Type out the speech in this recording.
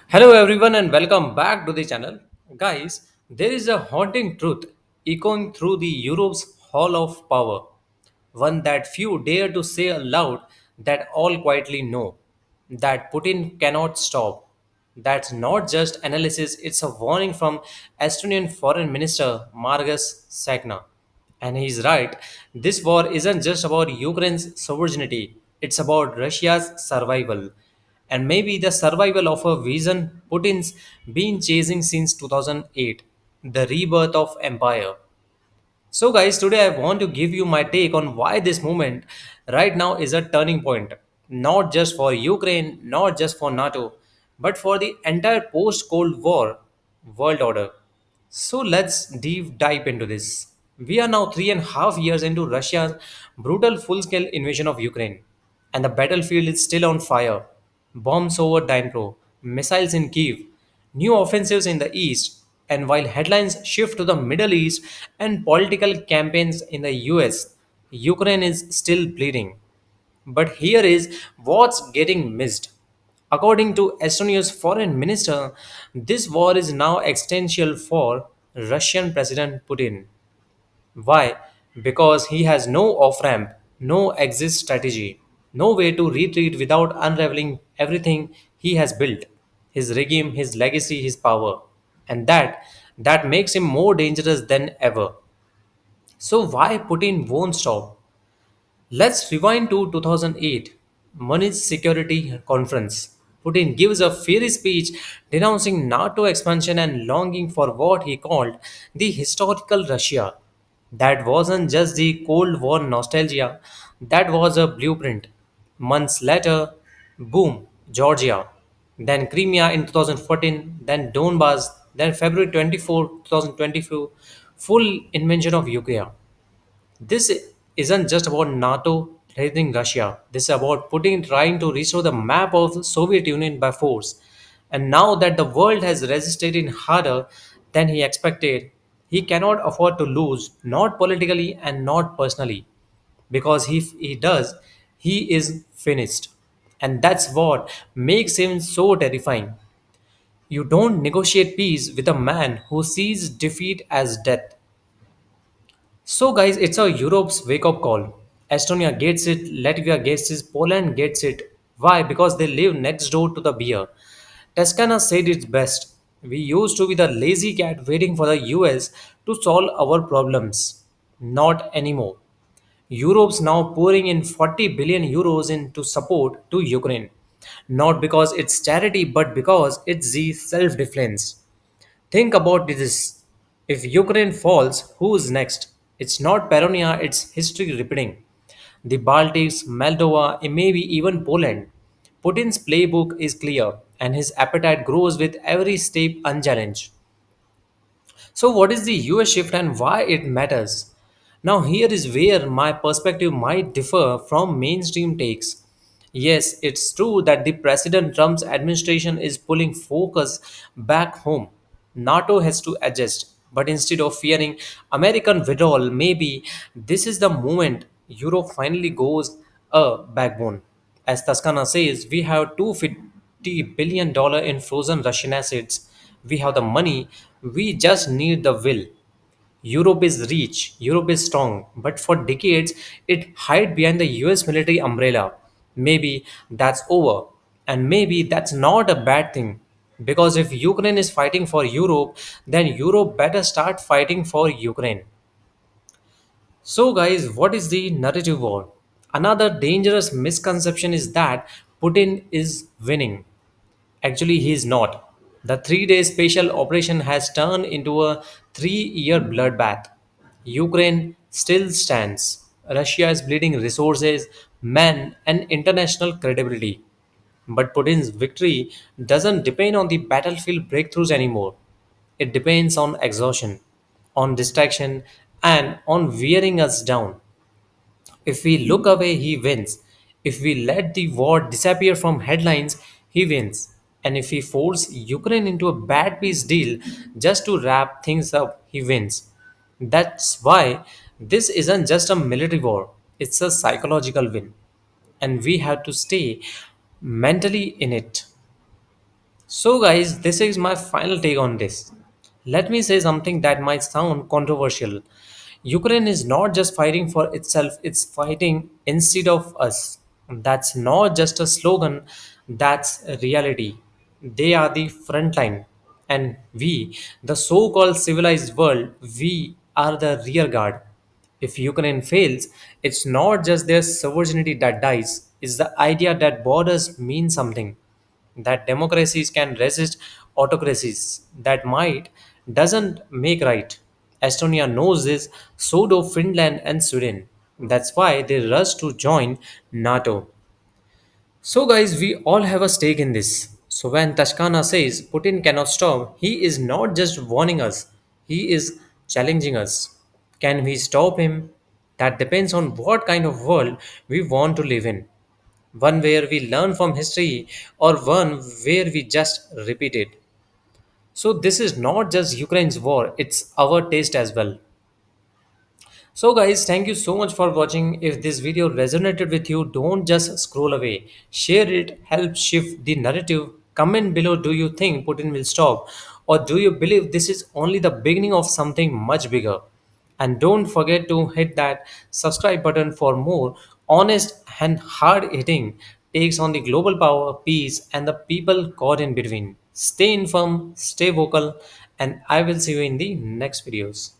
Hello everyone and welcome back to the channel. Guys, there is a haunting truth echoing through the Europe's hall of power, one that few dare to say aloud that all quietly know that Putin cannot stop. That's not just analysis, it's a warning from Estonian Foreign Minister Margus Tsahkna. And he's right, this war isn't just about Ukraine's sovereignty, it's about Russia's survival and maybe the survival of a vision Putin's been chasing since 2008, the rebirth of empire. So, guys, today I want to give you my take on why this movement right now is a turning point, not just for Ukraine, not just for NATO, but for the entire post Cold War world order. So let's deep dive into this. We are now 3.5 years into Russia's brutal full scale invasion of Ukraine, and the battlefield is still on fire. Bombs over Dnipro, missiles in Kiev, new offensives in the east, and while headlines shift to the Middle East and political campaigns in the US, Ukraine is still bleeding. But here is what's getting missed. According to Estonia's foreign minister, this war is now existential for Russian President Putin. Why? Because he has no off ramp, no exit strategy, no way to retreat without unraveling everything he has built his regime, his legacy, his power. And that makes him more dangerous than ever. So why Putin won't stop? Let's rewind to 2008, Munich Security Conference. Putin gives a fiery speech denouncing NATO expansion and longing for what he called the historical Russia. That wasn't just the Cold War nostalgia, that was a blueprint. Months later, boom, Georgia, then Crimea in 2014, then Donbass, then February 24, 2024, full invention of Ukraine. This isn't just about NATO threatening Russia. This is about Putin trying to restore the map of the Soviet Union by force. And now that the world has resisted in harder than he expected, he cannot afford to lose, not politically and not personally. Because if he does, he is finished. And that's what makes him so terrifying. You don't negotiate peace with a man who sees defeat as death. So, guys, it's a Europe's wake-up call. Estonia gets it, Latvia gets it, Poland gets it. Why? Because they live next door to the beer. Tuscana said it best. We used to be the lazy cat waiting for the US to solve our problems. Not anymore. Europe's now pouring in 40 billion euros into support to Ukraine. Not because it's charity, but because it's the self-defense. Think about this. If Ukraine falls, who's next? It's not paranoia, it's history repeating. The Baltics, Moldova, and maybe even Poland. Putin's playbook is clear, and his appetite grows with every step unchallenged. So, what is the US shift and why it matters? Now, here is where my perspective might differ from mainstream takes. Yes, it's true that the President Trump's administration is pulling focus back home. NATO has to adjust, but instead of fearing American withdrawal, maybe this is the moment Europe finally goes a backbone. As Tuscana says, we have $250 billion in frozen Russian assets. We have the money, we just need the will. Europe is rich, Europe is strong, but for decades it hid behind the US military umbrella. Maybe that's over, and maybe that's not a bad thing. Because if Ukraine is fighting for Europe, then Europe better start fighting for Ukraine. So, guys, what is the narrative war? Another dangerous misconception is that Putin is winning. Actually, he is not. The 3 day special operation has turned into a 3 year bloodbath. Ukraine still stands. Russia is bleeding resources, men, and international credibility. But Putin's victory doesn't depend on the battlefield breakthroughs anymore. It depends on exhaustion, on distraction, and on wearing us down. If we look away, he wins. If we let the war disappear from headlines, he wins. And if we force Ukraine into a bad peace deal just to wrap things up, he wins. That's why this isn't just a military war, it's a psychological win. And we have to stay mentally in it. So, guys, this is my final take on this. Let me say something that might sound controversial. Ukraine is not just fighting for itself, it's fighting instead of us. That's not just a slogan, that's a reality. They are the front line. And we, the so called civilized world, we are the rear guard. If Ukraine fails, it's not just their sovereignty that dies, it's the idea that borders mean something, that democracies can resist autocracies, that might doesn't make right. Estonia knows this, so do Finland and Sweden. That's why they rush to join NATO. So, guys, we all have a stake in this. So, when Tashkana says Putin cannot stop, he is not just warning us, he is challenging us. Can we stop him? That depends on what kind of world we want to live in, one where we learn from history or one where we just repeat it. So, this is not just Ukraine's war, it's our taste as well. So, guys, thank you so much for watching. If this video resonated with you, don't just scroll away. Share it, help shift the narrative. Comment below, do you think Putin will stop? Or do you believe this is only the beginning of something much bigger? And don't forget to hit that subscribe button for more honest and hard hitting takes on the global power, peace, and the people caught in between. Stay informed, stay vocal, and I will see you in the next videos.